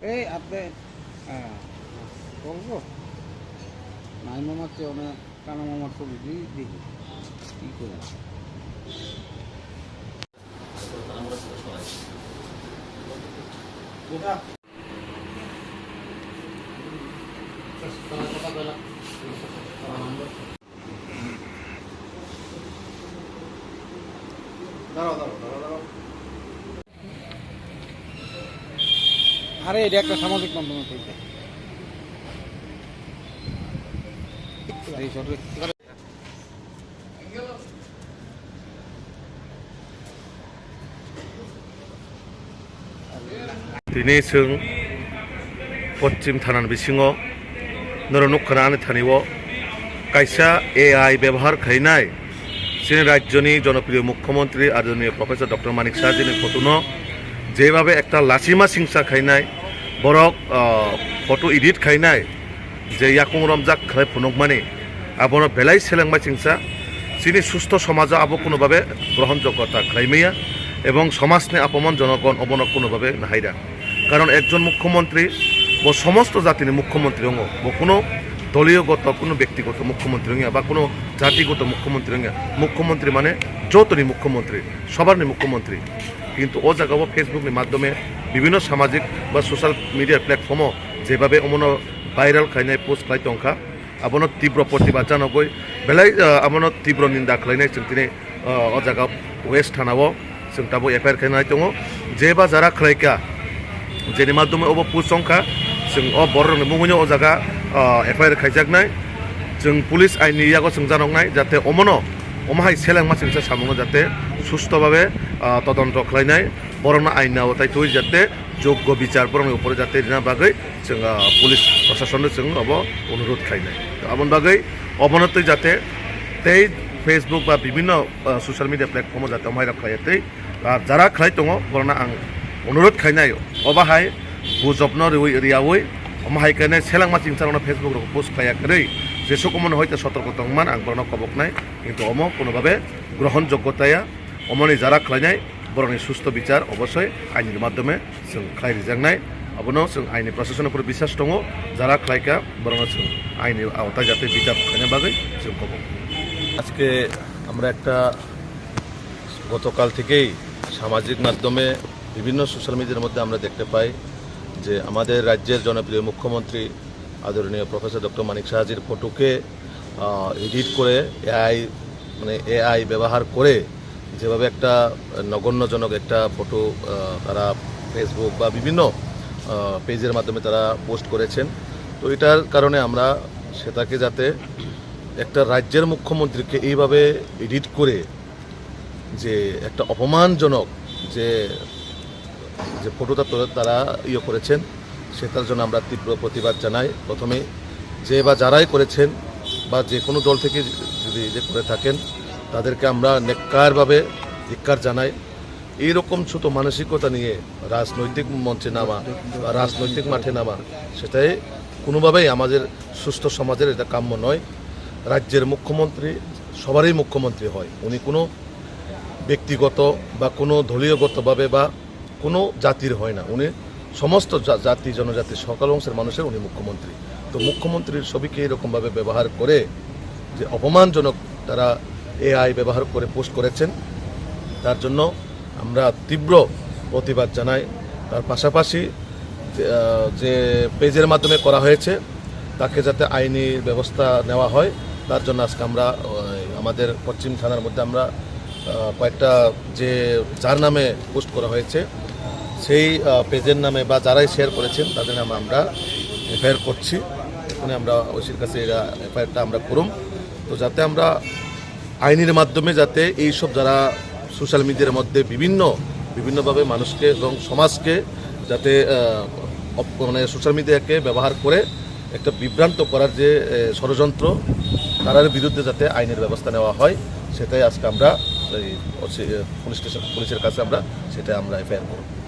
এই আপনি বলবো নাই মামার চেয়ে অনেক কানা মামার ছবি দিয়ে দেখি কী করে আরে এটা একটা সামাজিক মাধ্যম থেকে दिनै जों पश्चिम थाना बिसिङाव नरनुक खोनानै थानायाव कायसा AI व्यवहार खालामनाय जोंनि राज्यनि जनप्रिय मुख्यमंत्री आदरणीय प्रफेसर डक्टर मानिक साहाजिनि फट'नो जेभाबे একটা लाचिमा सिंसा खालामनाय बरक फट' एडिट खालामनाय जे याकुं रमजाक खालाय फुनकमानि आबनो बेलाय सेलेंबाय सिंसा जोंनि सुस्थ समाजाव आबो कोनोभाबे ग्रहणयोग्यता खालामैया এবং সমাজনে আপমন জনগণ অবনক কোনোভাবে নাহাইরা কারণ একজন মুখ্যমন্ত্রী বা সমস্ত জাতির মুখ্যমন্ত্রী হঙ বা কোনো দলীয়গত কোনো ব্যক্তিগত মুখ্যমন্ত্রী হঙিয়া বা কোনো জাতিগত মুখ্যমন্ত্রী হঙিয়া মুখ্যমন্ত্রী মানে যতনি মুখ্যমন্ত্রী সবারনি মুখ্যমন্ত্রী কিন্তু ও জায়গাও ফেসবুকের মাধ্যমে বিভিন্ন সামাজিক বা সোশ্যাল মিডিয়া প্ল্যাটফর্মও যেভাবে অমন ভাইরাল খাইনাই পোস্ট খাইতে অংখা আবনো তীব্র প্রতিবাদ জানাবই বেলাই আবনো তীব্র নিন্দা খাইনাই जों दिनै ও জায়গা ওয়েস্ট থানাও जों दाबो एफआईआर खालामनाय दङ जेबा जारा खालायका जेनि माध्यमे अब पुसंखा जों बर'नि मुङैनो अ जागा एफआईआर खायजागनाय जों पुलिस आइननि यागो सोंजानांनाय जाहाथे अमाहाय सेलेंमा सिंसा सामुङो जाहाथे सुस्थभावे तदন্ত खालायनाय बर'नि आइनाव ताइथुइ जाहाथे যোগ্য বিচার बर'नि উপরে जाहाथे दिना बागै जों पुलिस प्रशासननो जों अब अनुरोध खालायनाय आबन बागै अबनतै जाहाथे तै फेसबुक बा विभिन्न सोशल मिडिया प्लेटफर्म जाते माइरा खायते जरा खाय दङ बरना आं अनुरोध खायनाय अबाहाय बुजबनो रियावै अमाहाय खायनाय सेलांमा चिंसारना फेसबुक रो पोस्ट खायाखै जेसकमन हयते सतर्क दंमान आं बरना कबकनाय किन्तु अम कोनोभाबे ग्रहणयोग्यताया अमनि जरा खायनाय बरनि सुस्थ বিচার अवश्य आइननि माध्यमे जों खायरिजांनाय अबनो जों आइननि प्रशासनफोर বিশ্বাস दङ जरा खायका बरना जों आइननि आवताय जाते বিচার खायनाय बागै जों कबक আজকে আমরা একটা গতকাল থেকেই সামাজিক মাধ্যমে বিভিন্ন সোশ্যাল মিডিয়ার মধ্যে আমরা দেখতে পাই যে আমাদের রাজ্যের জনপ্রিয় মুখ্যমন্ত্রী আদরণীয় প্রফেসর ডক্টর মানিক সাহাজির ফটোকে এডিট করে এআই ব্যবহার করে যেভাবে একটা নগণ্যজনক একটা ফটো তারা ফেসবুক বা বিভিন্ন পেজের মাধ্যমে তারা পোস্ট করেছেন তো এটার কারণে আমরা সেটাকে যাতে একটা রাজ্যের মুখ্যমন্ত্রীকে এইভাবে এডিট করে যে একটা অপমানজনক যে ফটোটা তারা করেছেন সেটার জন্য আমরা তীব্র প্রতিবাদ জানাই প্রথমে যে বা যারাই করেছেন বা যে কোনো দল থেকে যদি যে করে থাকেন তাদেরকে আমরা নেককারভাবে ধিক্কার জানাই এইরকম ছোট মানসিকতা নিয়ে রাজনৈতিক মঞ্চে নামা বা রাজনৈতিক মাঠে নামা সেটাই কোনোভাবেই আমাদের সুস্থ সমাজের এটা কাম্য নয় রাজ্যের মুখ্যমন্ত্রী সবারই মুখ্যমন্ত্রী হয় উনি কোনো ব্যক্তিগত বা কোনো দলীয়গতভাবে বা কোনো জাতির হয় না উনি সমস্ত জাতি জনজাতি সকল অংশের মানুষের উনি মুখ্যমন্ত্রী তো মুখ্যমন্ত্রীর ছবিকে এরকমভাবে ব্যবহার করে যে অপমানজনক তারা এআই ব্যবহার করে পোস্ট করেছেন তার জন্য আমরা তীব্র প্রতিবাদ জানাই তার পাশাপাশি যে পেজের মাধ্যমে করা হয়েছে তাকে যাতে আইনি ব্যবস্থা নেওয়া হয় তার জন্য আজকে আমরা আমাদের পশ্চিম থানার মধ্যে আমরা কয়েকটা যে যার নামে পোস্ট করা হয়েছে সেই পেজের নামে বা যারাই শেয়ার করেছেন তাদের নামে আমরা এফআইআর করছি এখানে আমরা ওসির কাছে এফআইআরটা আমরা করুম তো যাতে আমরা আইনের মাধ্যমে যাতে এইসব যারা সোশ্যাল মিডিয়ার মধ্যে বিভিন্নভাবে মানুষকে এবং সমাজকে যাতে মানে সোশ্যাল মিডিয়াকে ব্যবহার করে একটা বিভ্রান্ত করার যে ষড়যন্ত্র তার বিরুদ্ধে যাতে আইনের ব্যবস্থা নেওয়া হয় সেটাই আজকে আমরা পুলিশের কাছে আমরা সেটাই আমরা এফআইআর করব।